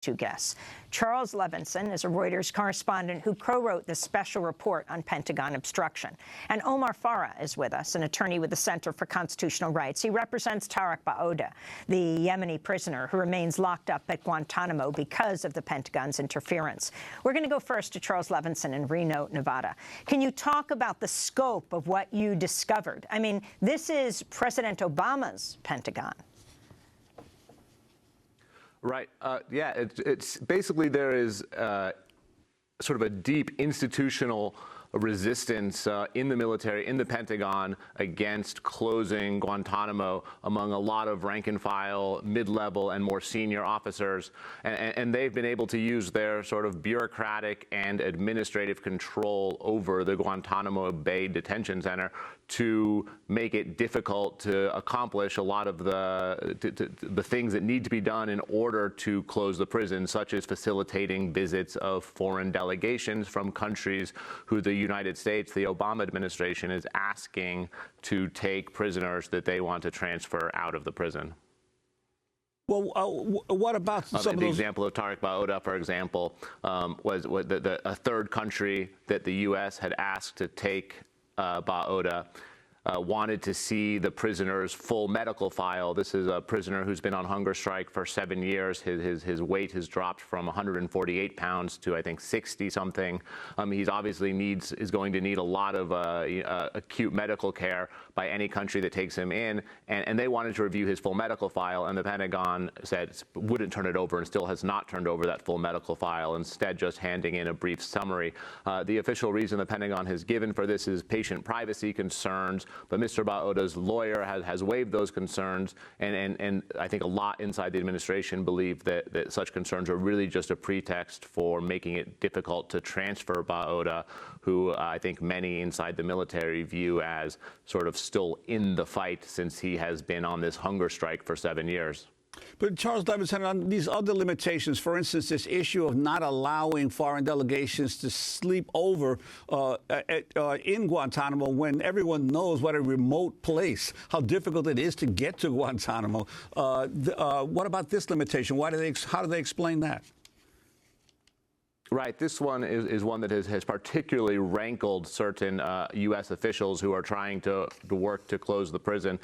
two guests. Charles Levinson is a Reuters correspondent who co-wrote the special report on Pentagon obstruction. And Omar Farah is with us, an attorney with the Center for Constitutional Rights. He represents Tarek Ba'oda, the Yemeni prisoner who remains locked up at Guantanamo because of the Pentagon's interference. We're going to go first to Charles Levinson in Reno, Nevada. Can you talk about the scope of what you discovered? I mean, this is President Obama's Pentagon. Right. Yeah, it's basically there is sort of a deep institutional resistance in the military, in the Pentagon, against closing Guantanamo among a lot of rank-and-file, mid-level, and more senior officers. And they've been able to use their sort of bureaucratic and administrative control over the Guantanamo Bay Detention Center to make it difficult to accomplish a lot of the things that need to be done in order to close the prison, such as facilitating visits of foreign delegations from countries who the United States, the Obama administration, is asking to take prisoners that they want to transfer out of the prison. Well, what about some of those? The example of Tarek Ba'oda, for example, was a third country that the U.S. had asked to take Ba'oda. Wanted to see the prisoner's full medical file. This is a prisoner who's been on hunger strike for 7 years. His weight has dropped from 148 pounds to, I think, 60-something. He's obviously is going to need a lot of acute medical care by any country that takes him in. And they wanted to review his full medical file, and the Pentagon said wouldn't turn it over and still has not turned over that full medical file, instead just handing in a brief summary. The official reason the Pentagon has given for this is patient privacy concerns. But Mr. Ba'oda's lawyer has waived those concerns, and I think a lot inside the administration believe that such concerns are really just a pretext for making it difficult to transfer Ba'oda, who I think many inside the military view as sort of still in the fight since he has been on this hunger strike for 7 years. But Charles Levinson, on these other limitations, for instance, this issue of not allowing foreign delegations to sleep over in Guantanamo when everyone knows what a remote place, how difficult it is to get to Guantanamo. What about this limitation? How do they explain that? Right. This one is one that has particularly rankled certain U.S. officials who are trying to work to close the prison.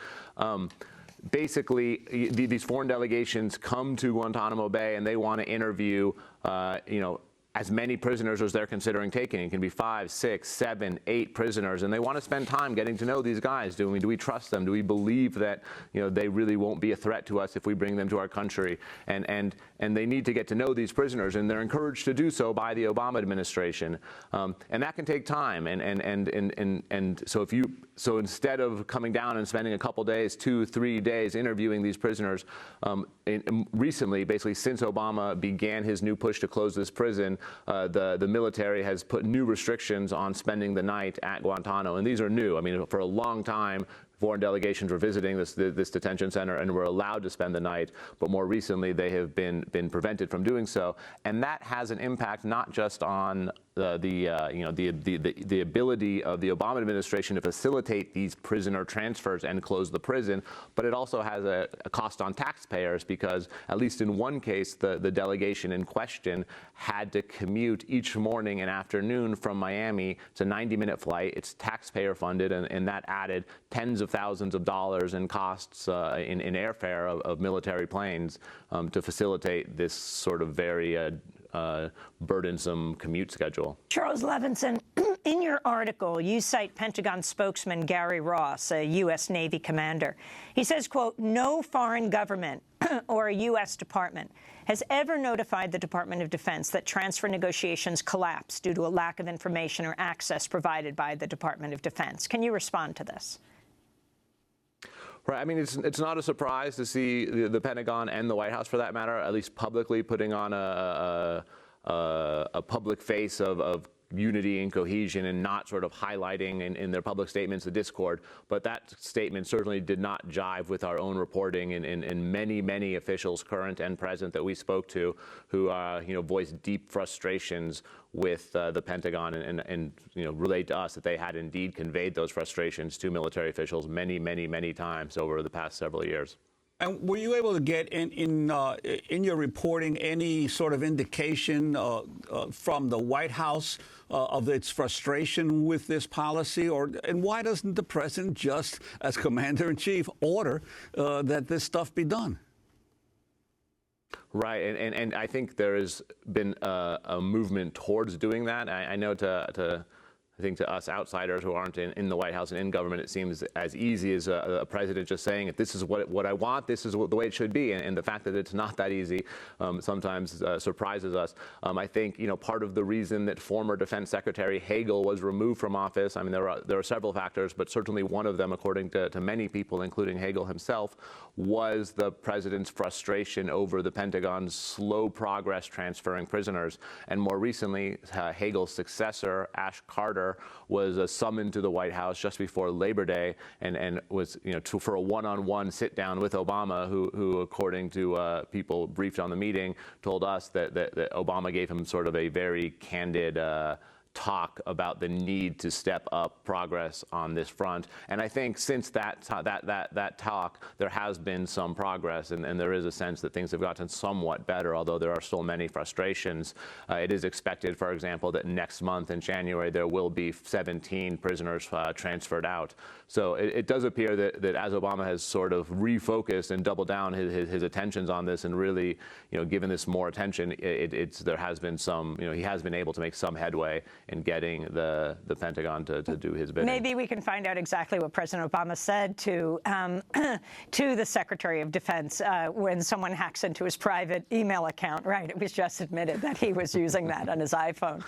Basically, these foreign delegations come to Guantanamo Bay and they want to interview, as many prisoners as they're considering taking. It can be 5, 6, 7, 8 prisoners, and they want to spend time getting to know these guys. Do we trust them? Do we believe that they really won't be a threat to us if we bring them to our country? And they need to get to know these prisoners, and they're encouraged to do so by the Obama administration. And that can take time. And so instead of coming down and spending a couple days, 2, 3 days interviewing these prisoners, recently, basically since Obama began his new push to close this prison, the military has put new restrictions on spending the night at Guantanamo, and these are new. I mean, for a long time, foreign delegations were visiting this detention center and were allowed to spend the night, but more recently they have been prevented from doing so, and that has an impact not just on the ability of the Obama administration to facilitate these prisoner transfers and close the prison, but it also has a cost on taxpayers because, at least in one case, the delegation in question had to commute each morning and afternoon from Miami. It's a 90-minute flight. It's taxpayer funded, and that added tens of thousands of dollars in costs in airfare of military planes to facilitate this sort of very burdensome commute schedule. Charles Levinson, in your article, you cite Pentagon spokesman Gary Ross, a U.S. Navy commander. He says, quote, "No foreign government or a U.S. department has ever notified the Department of Defense that transfer negotiations collapsed due to a lack of information or access provided by the Department of Defense." Can you respond to this? Right. I mean, it's not a surprise to see the Pentagon and the White House, for that matter, at least publicly putting on a public face of unity and cohesion and not sort of highlighting in their public statements the discord. But that statement certainly did not jive with our own reporting and many officials, current and present, that we spoke to who voiced deep frustrations with the Pentagon and relayed to us that they had indeed conveyed those frustrations to military officials many times over the past several years. And were you able to get in your reporting any sort of indication from the White House of its frustration with this policy, and why doesn't the president just, as commander-in-chief, order that this stuff be done? Right, and I think there has been a movement towards doing that. I know I think to us outsiders who aren't in the White House and in government, it seems as easy as a president just saying, if this is what I want, this is the way it should be. And the fact that it's not that easy sometimes surprises us. I think, part of the reason that former Defense Secretary Hagel was removed from office, I mean, there are several factors, but certainly one of them, according to many people, including Hagel himself, was the president's frustration over the Pentagon's slow progress transferring prisoners. And more recently, Hagel's successor, Ash Carter, was summoned to the White House just before Labor Day and was, for a one-on-one sit-down with Obama, who according to people briefed on the meeting, told us that Obama gave him sort of a very candid talk about the need to step up progress on this front. And I think since that talk, there has been some progress, and there is a sense that things have gotten somewhat better, although there are still many frustrations. It is expected, for example, that next month in January, there will be 17 prisoners transferred out. So it does appear that as Obama has sort of refocused and doubled down his attentions on this and really, given this more attention, there has been some, he has been able to make some headway in getting the Pentagon to do his bidding. Maybe we can find out exactly what President Obama said to the Secretary of Defense when someone hacks into his private email account. Right, it was just admitted that he was using that on his iPhone.